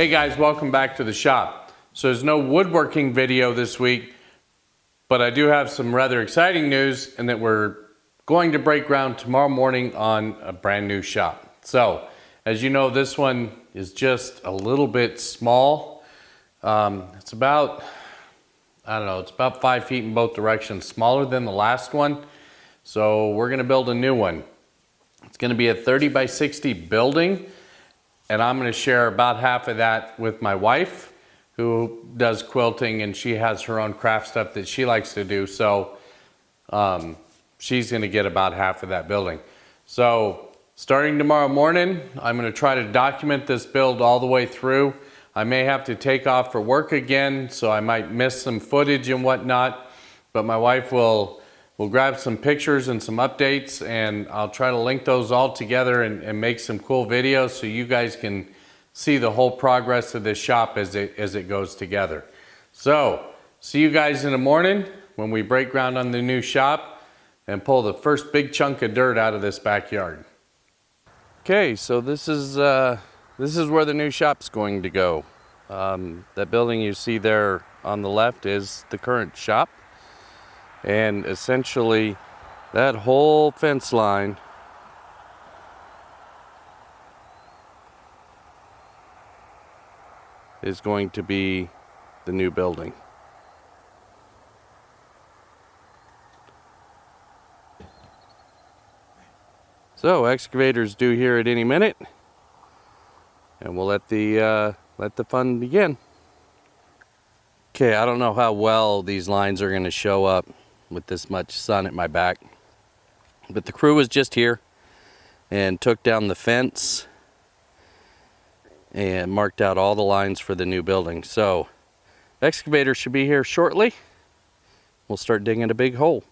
Hey guys, welcome back to the shop. So there's no woodworking video this week, but I do have some rather exciting news in that we're going to break ground tomorrow morning on a brand new shop. So as you know, this one is just a little bit small. It's about, it's about 5 feet in both directions, smaller than the last one. So we're gonna build a new one. It's gonna be a 30 by 60 building. And I'm going to share about half of that with my wife, who does quilting, and she has her own craft stuff that she likes to do. So she's going to get about half of that building. So starting tomorrow morning, I'm going to try to document this build all the way through. I may have to take off for work again, so I might miss some footage and whatnot. But my wife will grab some pictures and some updates, and I'll try to link those all together and make some cool videos so you guys can see the whole progress of this shop as it goes together. So see you guys in the morning when we break ground on the new shop and pull the first big chunk of dirt out of this backyard. Okay, so this is where the new shop's going to go. That building you see there on the left is the current shop. And essentially that whole fence line is going to be the new building. So excavators due here at any minute, and we'll let the fun begin. Okay, I don't know how well these lines are going to show up with this much sun at my back, but the crew was just here and took down the fence and marked out all the lines for the new building. So excavator should be here shortly. We'll start digging a big hole.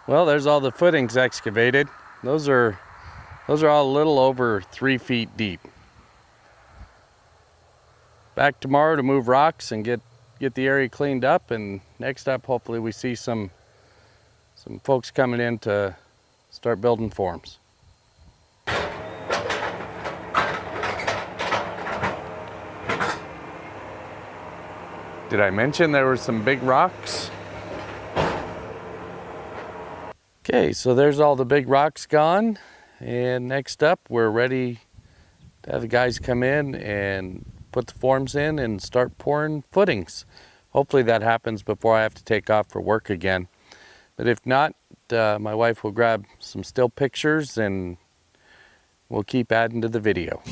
Well, there's all the footings excavated. Those are all a little over 3 feet deep. Back tomorrow to move rocks and get the area cleaned up, and next up hopefully we see some folks coming in to start building forms. Did I mention there were some big rocks? Okay, so there's all the big rocks gone, and next up we're ready to have the guys come in and put the forms in and start pouring footings. Hopefully that happens before I have to take off for work again. But if not, my wife will grab some still pictures and we'll keep adding to the video.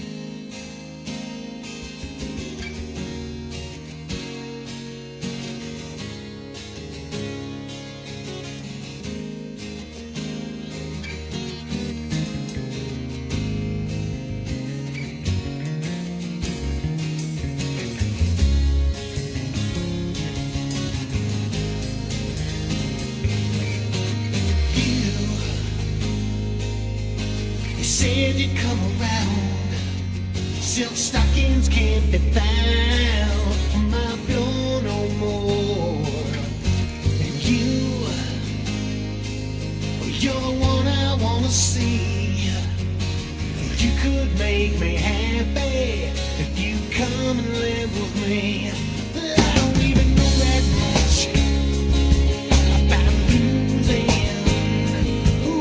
Said you'd come around. Silk stockings can't be found on my floor no more. And you're the one I wanna see. You could make me happy if you come and live with me. I don't even know that much about losing.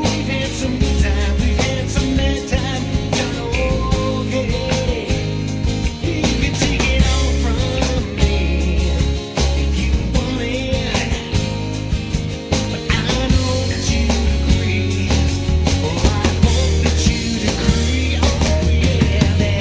We've had some good times, we've had some bad times. Done okay. You can take it all from me if you want it, but I know that you'd agree, or I hope that you'd agree. Oh yeah, that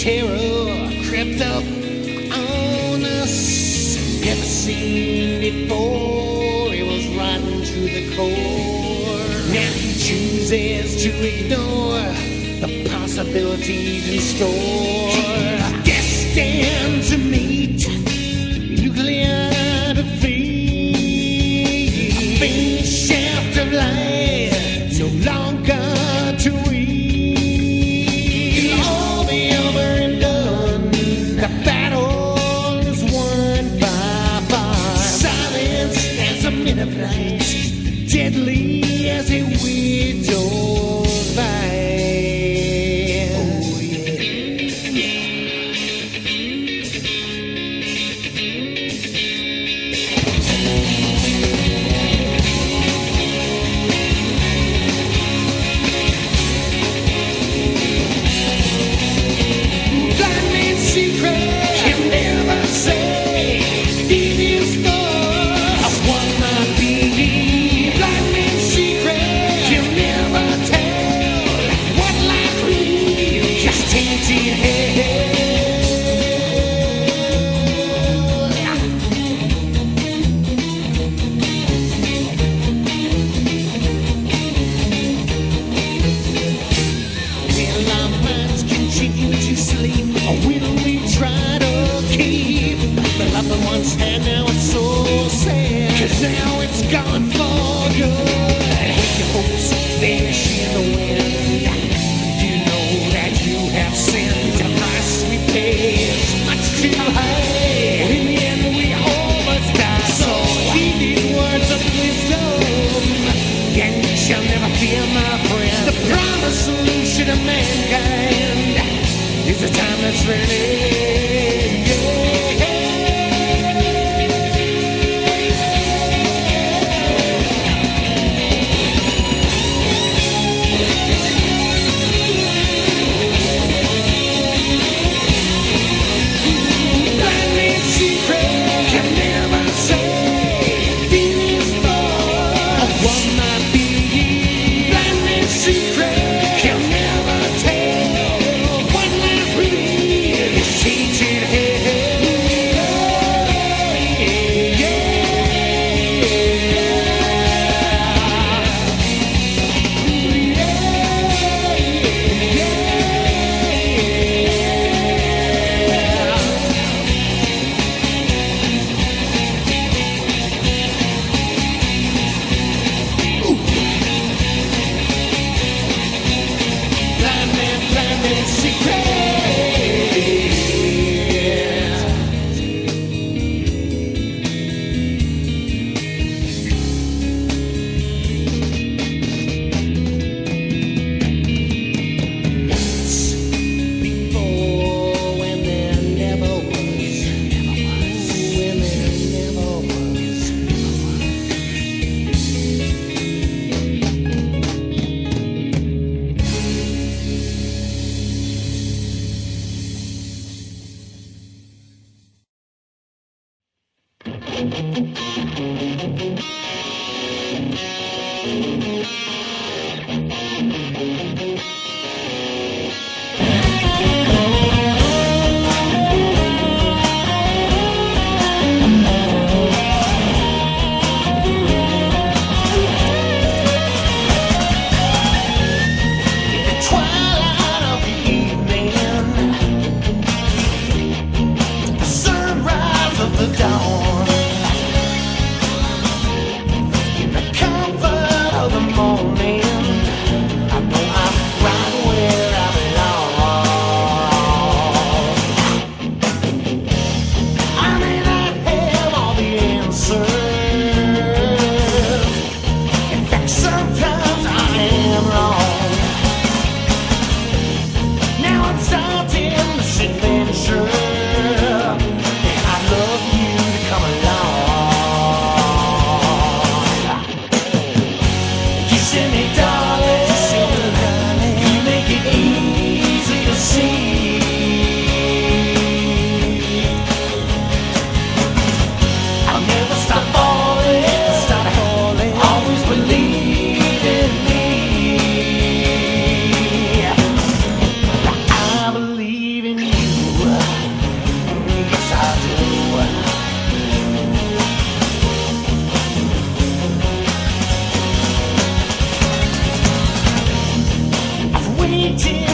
terror crept up on us. Never seen it before, it was rotten to the core. Now he chooses to ignore the possibilities in store. Destined to meet nuclear defeat. A faint shaft of light, no longer to read. It'll all be over and done. The battle is won by fire. Silence as a minute flies, deadly as a widow's vine. Oh yeah. Blind man's secret can never say. Devious thoughts of what might be. Blind man's secret can never tell what life really just tainted hell. Will our minds continue to sleep, or will we try to keep the loved ones here? Now it's so sad, 'cause now it's gone for good. Your hopes vanish in the wind. You know that you have sinned. The price we pay is much too high. In the end we all must die. So heed these words of wisdom, and you shall never fear, my friend. The promised solution of mankind is a time that's ready. Blind man's secret can never say. Devious thoughts of what might be. Blind man's secret can never tell what life really is. Teach waiting.